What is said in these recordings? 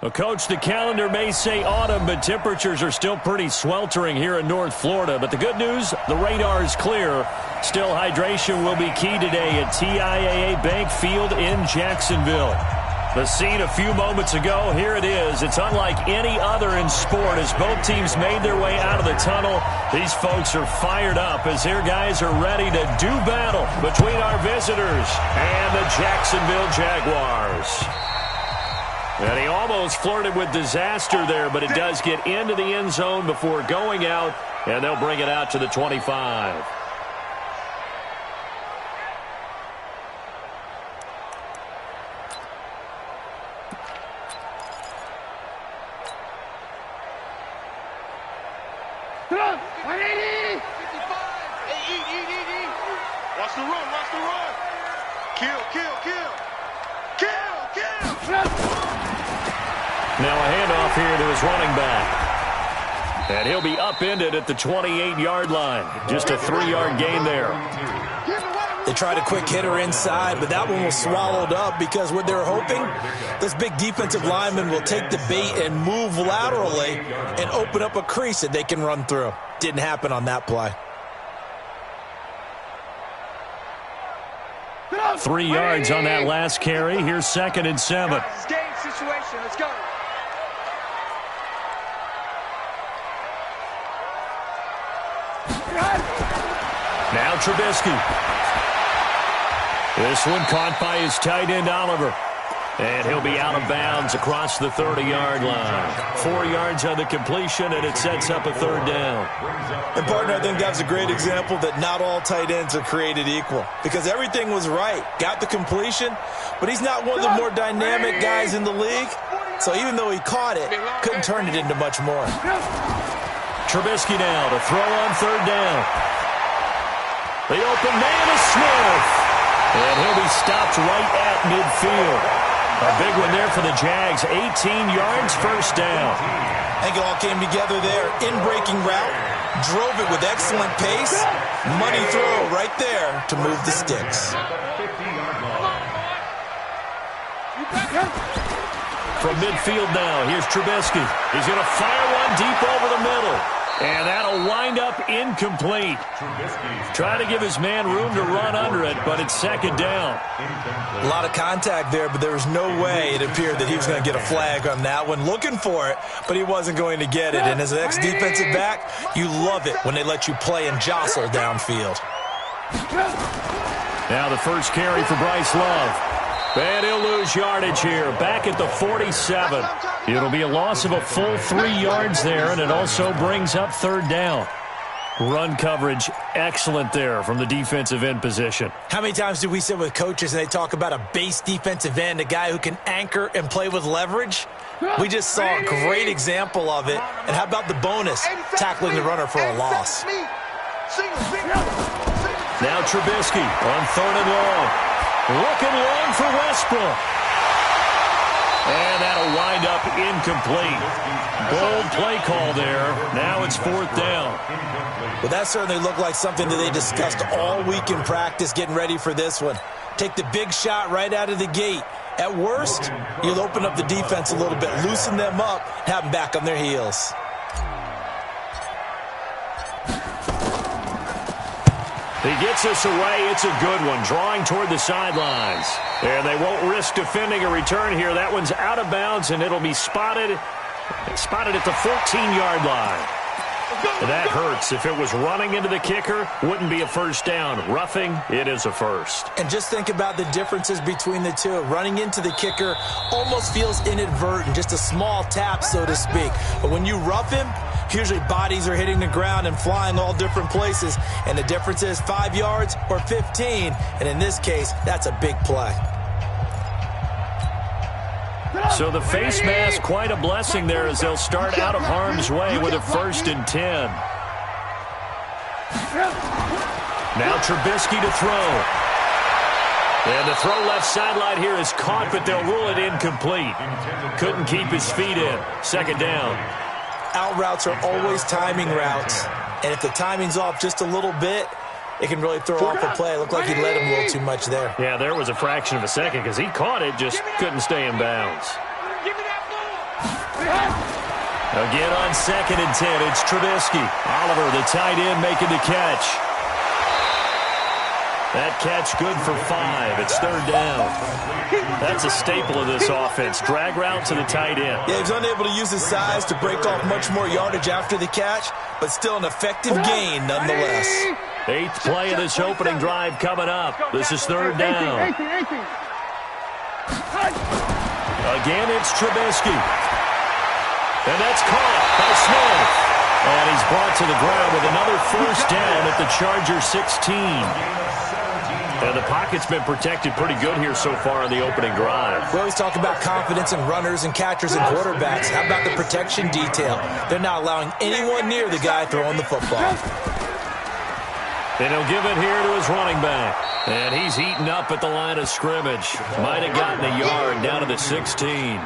Well, Coach, the calendar may say autumn, but temperatures are still pretty sweltering here in North Florida. But the good news, the radar is clear. Still, hydration will be key today at TIAA Bank Field in Jacksonville. The scene a few moments ago, here it is. It's unlike any other in sport as both teams made their way out of the tunnel. These folks are fired up as their guys are ready to do battle between our visitors and the Jacksonville Jaguars. And he almost flirted with disaster there, but it does get into the end zone before going out, and they'll bring it out to the 25. Watch the run, watch the run. Kill, kill, kill. Kill, kill. Now a handoff here to his running back. And he'll be upended at the 28-yard line. Just a 3-yard gain there. They tried a quick hitter inside, but that one was swallowed up because what they're hoping, this big defensive lineman will take the bait and move laterally and open up a crease that they can run through. Didn't happen on that play. 3 yards on that last carry. Here's 2nd and 7. Game situation. Let's go. Now Trubisky. This one caught by his tight end, Oliver. And he'll be out of bounds across the 30-yard line. 4 yards on the completion, and it sets up a 3rd down. And, partner, I think that's a great example that not all tight ends are created equal. Because everything was right. Got the completion, but he's not one of the more dynamic guys in the league. So even though he caught it, couldn't turn it into much more. Trubisky now to throw on 3rd down. The open man is Smith. And he'll be stopped right at midfield. A big one there for the Jags. 18 yards, 1st down. I think it all came together there. In-breaking route. Drove it with excellent pace. Money throw right there to move the sticks. From midfield now, here's Trubisky. He's going to fire one deep over the middle. And that'll wind up incomplete. Trying to give his man room to run under it, but it's 2nd down. A lot of contact there, but there was no way it appeared that he was going to get a flag on that one. Looking for it, but he wasn't going to get it. And as an ex-defensive back, you love it when they let you play and jostle downfield. Now the first carry for Bryce Love. And he'll lose yardage here, back at the 47. It'll be a loss of a full 3 yards there, and it also brings up 3rd down. Run coverage excellent there from the defensive end position. How many times do we sit with coaches and they talk about a base defensive end, a guy who can anchor and play with leverage? We just saw a great example of it. And how about the bonus, tackling the runner for a loss? Now Trubisky on 3rd and long. Looking long for Westbrook. And that'll wind up incomplete. Bold play call there. Now it's 4th down. Well, that certainly looked like something that they discussed all week in practice getting ready for this one. Take the big shot right out of the gate. At worst, you'll open up the defense a little bit, loosen them up, have them back on their heels. He gets us away. It's a good one. Drawing toward the sidelines. And they won't risk defending a return here. That one's out of bounds, and it'll be spotted at the 14-yard line. And that hurts. If it was running into the kicker, wouldn't be a 1st down. Roughing, it is a 1st. And just think about the differences between the two. Running into the kicker almost feels inadvertent, just a small tap, so to speak. But when you rough him, usually bodies are hitting the ground and flying all different places. And the difference is 5 yards or 15. And in this case, that's a big play. So the face mask, quite a blessing there as they'll start out of harm's way with a 1st and 10. Now Trubisky to throw. And the throw left sideline here is caught, but they'll rule it incomplete. Couldn't keep his feet in. 2nd down. Out routes are always timing routes. And if the timing's off just a little bit, it can really throw off a play. It looked like he let him a little too much there. Yeah, there was a fraction of a second because he caught it, just couldn't stay in bounds. Again on 2nd and 10, it's Trubisky. Oliver, the tight end, making the catch. That catch good for 5. It's 3rd down. That's a staple of this offense. Drag route to the tight end. Yeah, he was unable to use his size to break off much more yardage after the catch, but still an effective gain nonetheless. 8th play of this opening drive coming up. This is 3rd down. Again, it's Trubisky. And that's caught by Smith. And he's brought to the ground with another 1st down at the Charger 16. And the pocket's been protected pretty good here so far on the opening drive. We always talk about confidence in runners and catchers and quarterbacks. How about the protection detail? They're not allowing anyone near the guy throwing the football. And he'll give it here to his running back. And he's heating up at the line of scrimmage. Might have gotten a yard down to the 16.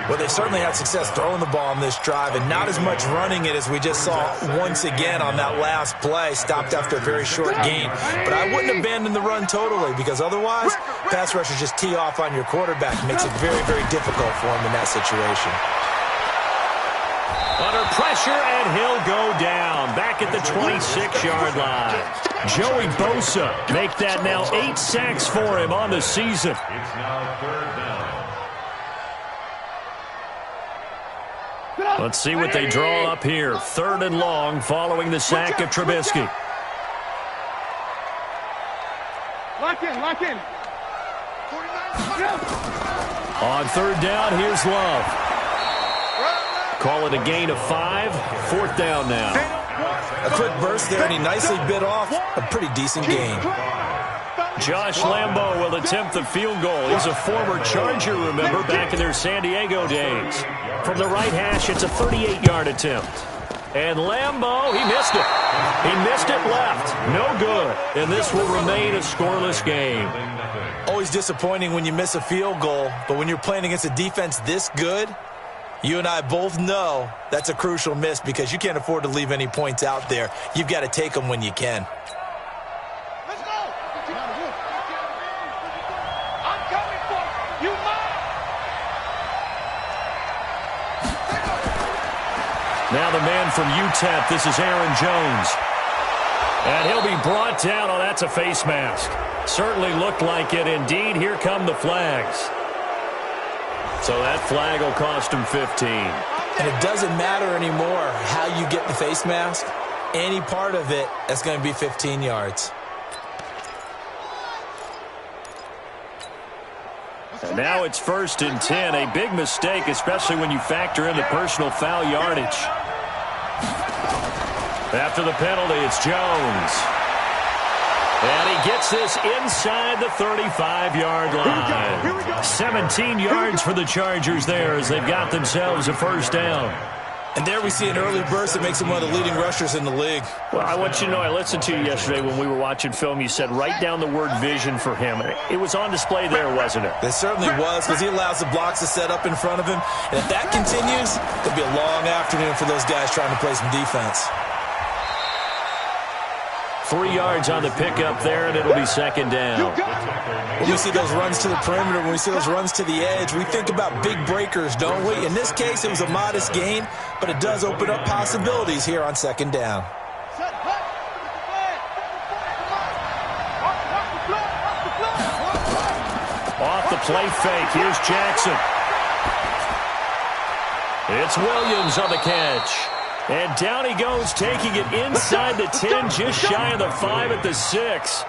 Well, they certainly had success throwing the ball on this drive and not as much running it as we just saw once again on that last play. Stopped after a very short gain. But I wouldn't abandon the run totally because otherwise, pass rushers just tee off on your quarterback. It makes it very, very difficult for him in that situation. Under pressure, and he'll go down. Back at the 26-yard line. Joey Bosa make that now 8 sacks for him on the season. It's now 3rd down. Let's see what they draw up here. 3rd and long following the sack of Trubisky. Lock in. On 3rd down, here's Love. Call it a gain of 5. 4th down now. A quick burst there, and he nicely bit off a pretty decent gain. Josh Lambo will attempt the field goal. He's a former Charger, remember, back in their San Diego days. From the right hash, it's a 38-yard attempt. And Lambo, he missed it. He missed it left. No good. And this will remain a scoreless game. Always disappointing when you miss a field goal, but when you're playing against a defense this good, you and I both know that's a crucial miss because you can't afford to leave any points out there. You've got to take them when you can. Let's go. I'm coming for you. Now the man from UTEP, this is Aaron Jones. And he'll be brought down. Oh, that's a face mask. Certainly looked like it. Indeed, here come the flags. So that flag will cost him 15. And it doesn't matter anymore how you get the face mask. Any part of it, that's going to be 15 yards. And now it's 1st and 10. A big mistake, especially when you factor in the personal foul yardage. After the penalty, it's Jones. And he gets this inside the 35-yard line. 17 yards for the Chargers there as they've got themselves a 1st down. And there we see an early burst that makes him one of the leading rushers in the league. Well, I want you to know, I listened to you yesterday when we were watching film. You said write down the word vision for him. It was on display there, wasn't it? It certainly was because he allows the blocks to set up in front of him. And if that continues, it'll be a long afternoon for those guys trying to play some defense. 3 yards on the pickup there, and it'll be 2nd down. When we see those runs to the perimeter, when we see those runs to the edge, we think about big breakers, don't we? In this case, it was a modest gain, but it does open up possibilities here on 2nd down. Off the play fake, here's Jackson. It's Williams on the catch. And down he goes, taking it inside the 10, just shy of the 5 at the 6.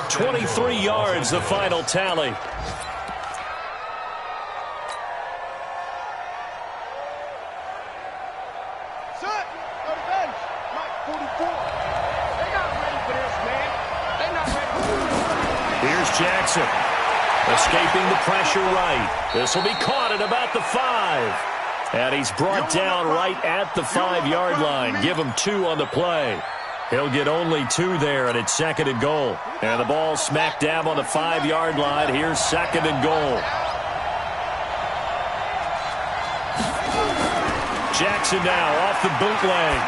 23 yards, the final tally. Here's Jackson. Escaping the pressure right. This will be caught at about the 5. And he's brought down right at the 5-yard line. Give him 2 on the play. He'll get only 2 there, and it's 2nd and goal. And the ball smack dab on the 5-yard line. Here's 2nd and goal. Jackson now off the bootleg.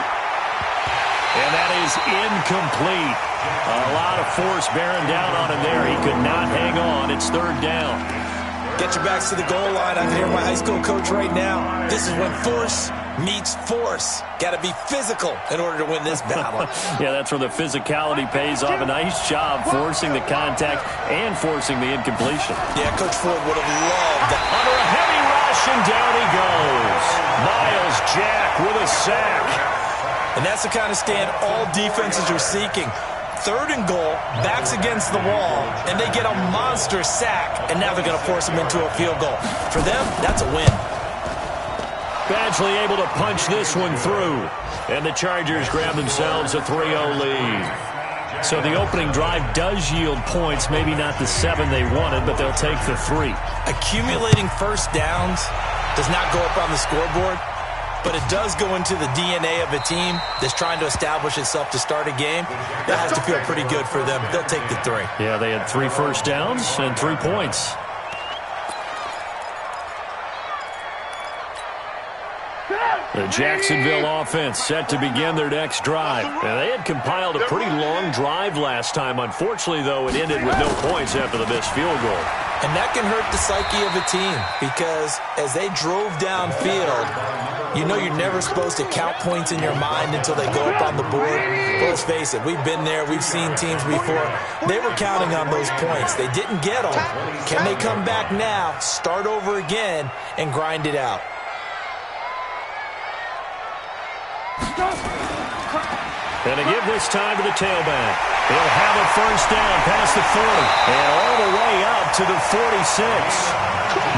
And that is incomplete. A lot of force bearing down on him there. He could not hang on. It's 3rd down. Get your backs to the goal line. I can hear my high school coach right now. This is when force meets force. Got to be physical in order to win this battle. Yeah, that's where the physicality pays off. A nice job forcing the contact and forcing the incompletion. Yeah, Coach Ford would have loved that. Under a heavy rush, and down he goes. Miles Jack with a sack. And that's the kind of stand all defenses are seeking. 3rd and goal, backs against the wall, and they get a monster sack, and now they're going to force them into a field goal. For them, that's a win. Badgley able to punch this one through, and the Chargers grab themselves a 3-0 lead. So the opening drive does yield points, maybe not the 7 they wanted, but they'll take the 3. Accumulating first downs does not go up on the scoreboard, but it does go into the DNA of a team that's trying to establish itself to start a game. That has to feel pretty good for them. They'll take the 3. Yeah, they had 3 first downs and 3 points. The Jacksonville offense set to begin their next drive. And they had compiled a pretty long drive last time. Unfortunately, though, it ended with no points after the missed field goal. And that can hurt the psyche of a team because as they drove downfield, you know you're never supposed to count points in your mind until they go up on the board. But let's face it, we've been there. We've seen teams before. They were counting on those points. They didn't get them. Can they come back now, start over again, and grind it out? And to give this time to the tailback. He'll have a first down past the 40 and all the way up to the 46.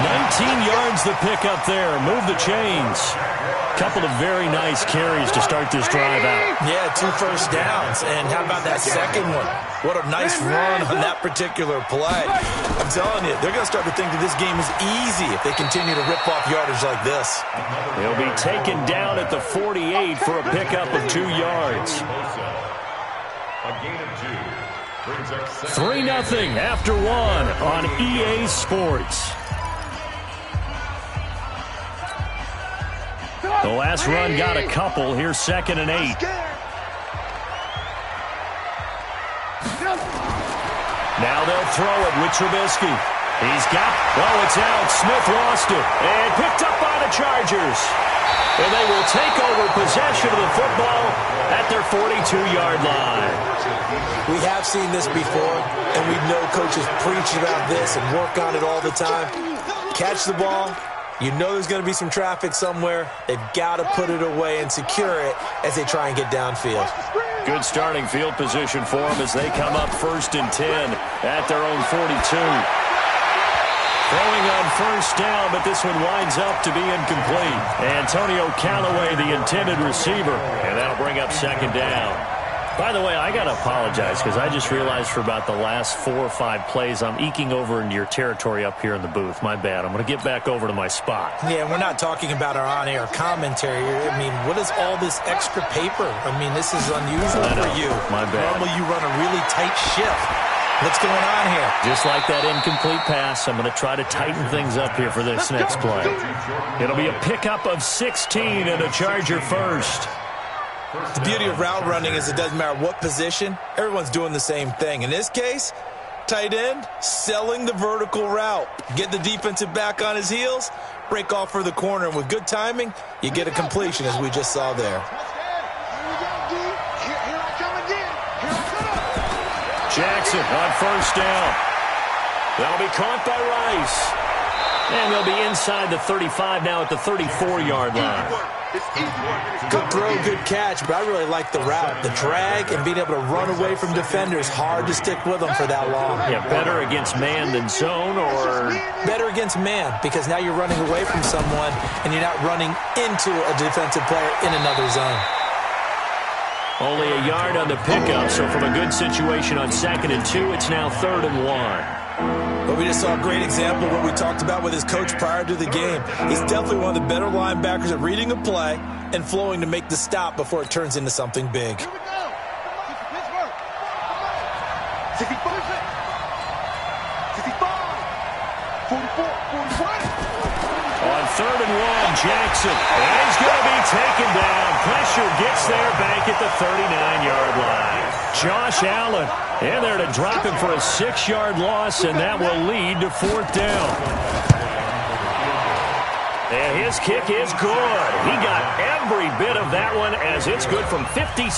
19 yards the pick up there. Move the chains. Couple of very nice carries to start this drive out. Yeah, 2 first downs. And how about that second one? What a nice run on that particular play. I'm telling you, they're going to start to think that this game is easy if they continue to rip off yardage like this. He'll be taken down at the 48 for a pickup of 2 yards. 3-0 after 1 on EA Sports. The last run got a couple. Here's 2nd and 8. Now they'll throw it with Trubisky. He's got, it's out. Smith lost it. And picked up by the Chargers. And they will take over possession of the football at their 42-yard line. We have seen this before, and we know coaches preach about this and work on it all the time. Catch the ball. You know there's going to be some traffic somewhere. They've got to put it away and secure it as they try and get downfield. Good starting field position for them as they come up 1st and 10 at their own 42. Throwing on first down, but this one winds up to be incomplete. Antonio Callaway, the intended receiver, and that'll bring up 2nd down. By the way, I got to apologize because I just realized for about the last 4 or 5 plays, I'm eking over into your territory up here in the booth. My bad. I'm going to get back over to my spot. Yeah, we're not talking about our on-air commentary. I mean, what is all this extra paper? I mean, this is unusual for you. My bad. Normally you run a really tight ship. What's going on here? Just like that incomplete pass, I'm going to try to tighten things up here for this next play. It'll be a pickup of 16 and a Charger first. The beauty of route running is it doesn't matter what position, everyone's doing the same thing. In this case, tight end, selling the vertical route. Get the defensive back on his heels, break off for the corner, and with good timing, you get a completion as we just saw there. Jackson on first down. That'll be caught by Rice. And they'll be inside the 35 now at the 34-yard line. Good throw, good catch, but I really like the route. The drag and being able to run away from defenders, hard to stick with them for that long. Yeah, better against man than zone, or? Better against man, because now you're running away from someone and you're not running into a defensive player in another zone. Only a yard on the pickup, so from a good situation on 2nd and 2, it's now 3rd and 1. But we just saw a great example of what we talked about with his coach prior to the game. He's definitely one of the better linebackers at reading a play and flowing to make the stop before it turns into something big. Here we go. 65, 44, 41. On 3rd and 1, Jackson. And he's going to be taken down. Pressure gets there back at the 39-yard line. Josh Allen in there to drop him for a 6-yard loss, and that will lead to 4th down. And his kick is good. He got every bit of that one as it's good from 56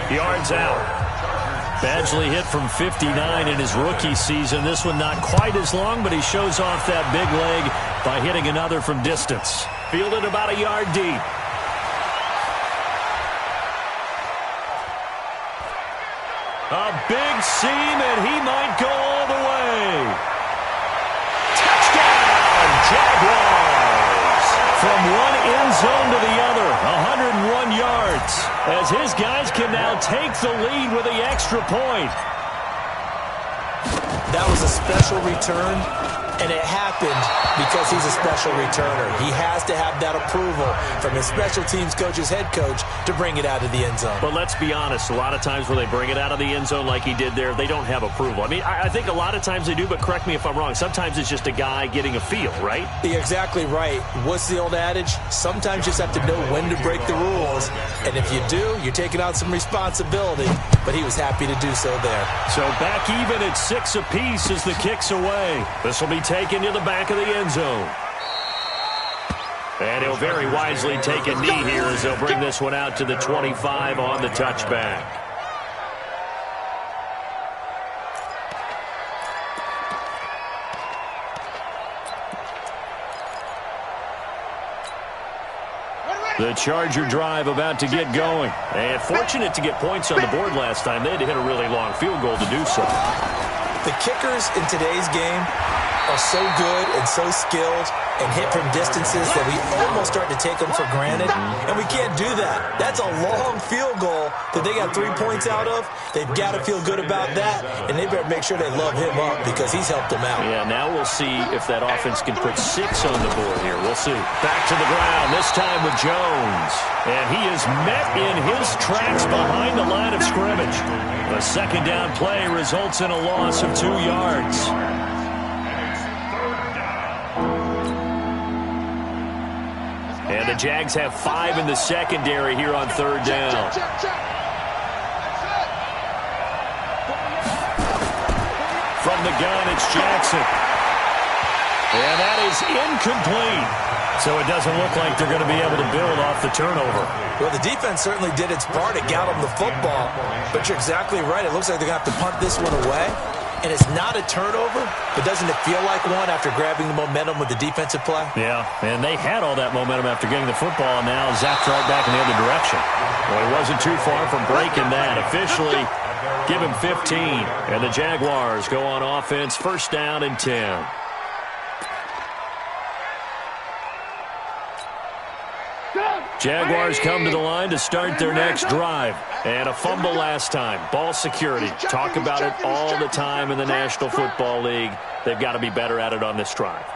yards out. Badgley hit from 59 in his rookie season. This one not quite as long, but he shows off that big leg by hitting another from distance. Fielded about a yard deep. A big seam, and he might go all the way. Touchdown, Jaguars! From one end zone to the other, 101 yards, as his guys can now take the lead with the extra point. That was a special return, and it happened because he's a special returner. He has to have that approval from his special teams coach's head coach to bring it out of the end zone. But let's be honest, a lot of times when they bring it out of the end zone like he did there, they don't have approval. I mean, I think a lot of times they do, but correct me if I'm wrong. Sometimes it's just a guy getting a feel, right? You're exactly right. What's the old adage? Sometimes you just have to know when to break the rules, and if you do, you're taking on some responsibility, but he was happy to do so there. So back even at 6 apiece as the kick's away. This will be taken to the back of the end zone. And he'll very wisely take a knee here as they'll bring this one out to the 25 on the touchback. The Charger drive about to get going. And fortunate to get points on the board last time. They had to hit a really long field goal to do so. The kickers in today's game are so good and so skilled and hit from distances that we almost start to take them for granted, and we can't do that. That's a long field goal that they got 3 points out of. They've got to feel good about that, and they better make sure they love him up because he's helped them out. Yeah, now we'll see if that offense can put 6 on the board here. We'll see. Back to the ground, this time with Jones. And he is met in his tracks behind the line of scrimmage. A second down play results in a loss of 2 yards. And the Jags have 5 in the secondary here on third down. From the gun, it's Jackson. And that is incomplete. So it doesn't look like they're going to be able to build off the turnover. Well, the defense certainly did its part. It got them the football. But you're exactly right. It looks like they're going to have to punt this one away. And it's not a turnover, but doesn't it feel like one after grabbing the momentum with the defensive play? Yeah, and they had all that momentum after getting the football, and now zapped right back in the other direction. Well, he wasn't too far from breaking that. Officially, give him 15. And the Jaguars go on offense, first down and 10. Jaguars come to the line to start their next drive. And a fumble last time. Ball security. Talk about it all the time in the National Football League. They've got to be better at it on this drive.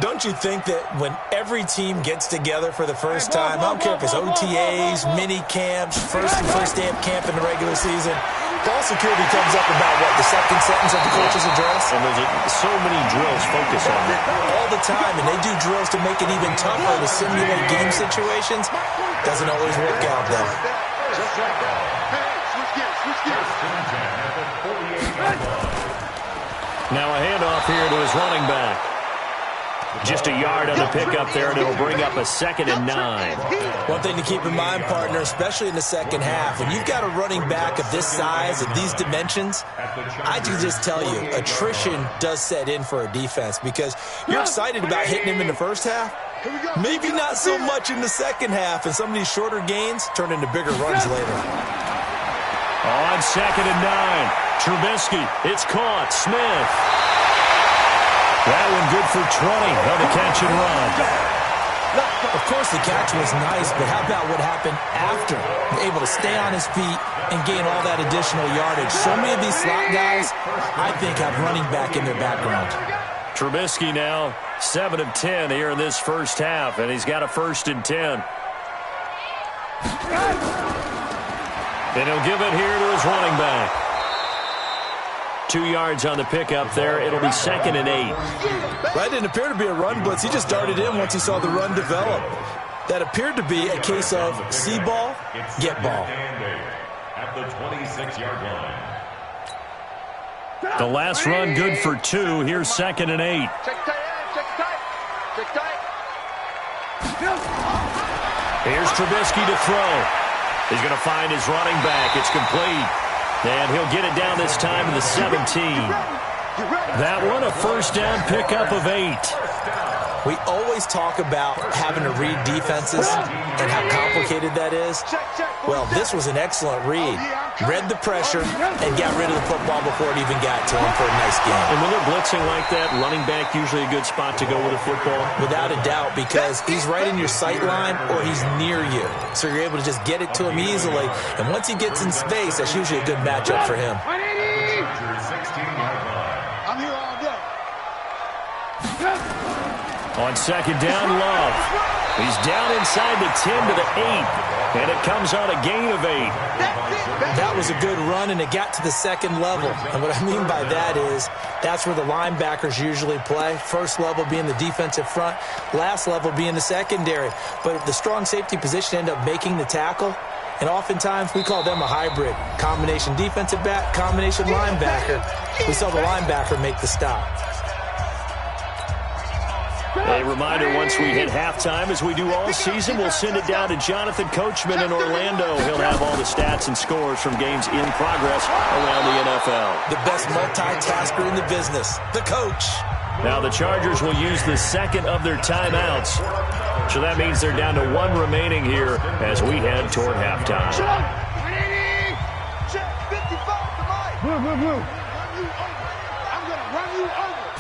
Don't you think that when every team gets together for the first time, I don't care if it's OTAs, mini camps, first day of camp in the regular season, ball security comes up about, what, the second sentence of the coach's address? And there's so many drills focus on that. All the time, and they do drills to make it even tougher to simulate game situations. Doesn't always work out, though. Just like that. Hey, switch gears. Now a handoff here to his running back. Just a yard on the pickup there, and it'll bring up a 2nd and 9. One thing to keep in mind, partner, especially in the second half, when you've got a running back of this size, of these dimensions, I can just tell you, attrition does set in for a defense because you're excited about hitting him in the first half. Maybe not so much in the second half, and some of these shorter gains turn into bigger runs later. On 2nd and 9, Trubisky, it's caught, Smith. That one good for 20 on the catch and run. Of course, the catch was nice, but how about what happened after? Able to stay on his feet and gain all that additional yardage. So many of these slot guys, I think, have running back in their background. Trubisky now 7 of 10 here in this first half, and he's got a 1st and 10. And he'll give it here to his running back. 2 yards on the pickup there. It'll be 2nd and 8. That didn't appear to be a run blitz. He just darted in once he saw the run develop. That appeared to be a case of see ball, get ball. At the 26-yard line. The last run good for 2. Here's 2nd and 8. Check tight. Here's Trubisky to throw. He's going to find his running back. It's complete. And he'll get it down this time to the 17. That one, a first down pickup of 8. We always talk about having to read defenses and how complicated that is. Well, this was an excellent read. Read the pressure and got rid of the football before it even got to him for a nice game. And when they're blitzing like that, running back usually a good spot to go with a football? Without a doubt, because he's right in your sight line or he's near you. So you're able to just get it to him easily. And once he gets in space, that's usually a good matchup for him. I'm here all day. On second down, Love. He's down inside the 10 to the 8. And it comes on a gain of 8. That was a good run, and it got to the second level. And what I mean by that is that's where the linebackers usually play. First level being the defensive front, last level being the secondary. But the strong safety position ended up making the tackle. And oftentimes we call them a hybrid. Combination defensive back, combination linebacker. We saw the linebacker make the stop. A reminder, once we hit halftime, as we do all season, we'll send it down to Jonathan Coachman in Orlando. He'll have all the stats and scores from games in progress around the NFL. The best multitasker in the business, the coach. Now the Chargers will use the second of their timeouts. So that means they're down to 1 remaining here as we head toward halftime. Check 55 tonight. I'm going to run you over.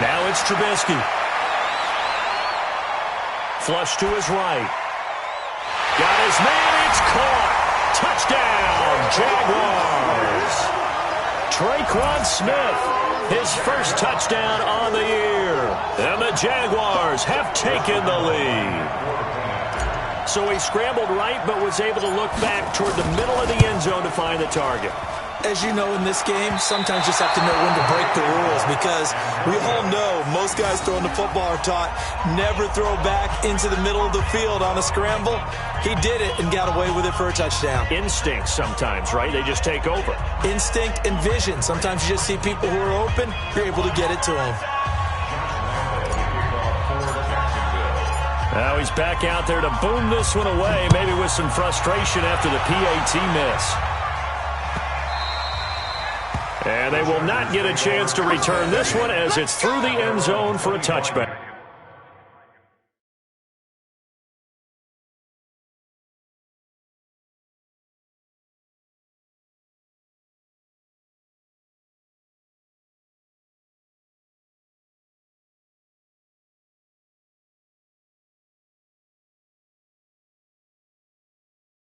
Now it's Trubisky. Flush to his right. Got his man. It's caught. Touchdown, Jaguars. Traquan Smith, his first touchdown on the year. And the Jaguars have taken the lead. So he scrambled right but was able to look back toward the middle of the end zone to find the target. As you know, in this game, sometimes you just have to know when to break the rules because we all know most guys throwing the football are taught never throw back into the middle of the field on a scramble. He did it and got away with it for a touchdown. Instinct sometimes, right? They just take over. Instinct and vision. Sometimes you just see people who are open, you're able to get it to them. Now he's back out there to boom this one away, maybe with some frustration after the PAT miss. And they will not get a chance to return this one as it's through the end zone for a touchback.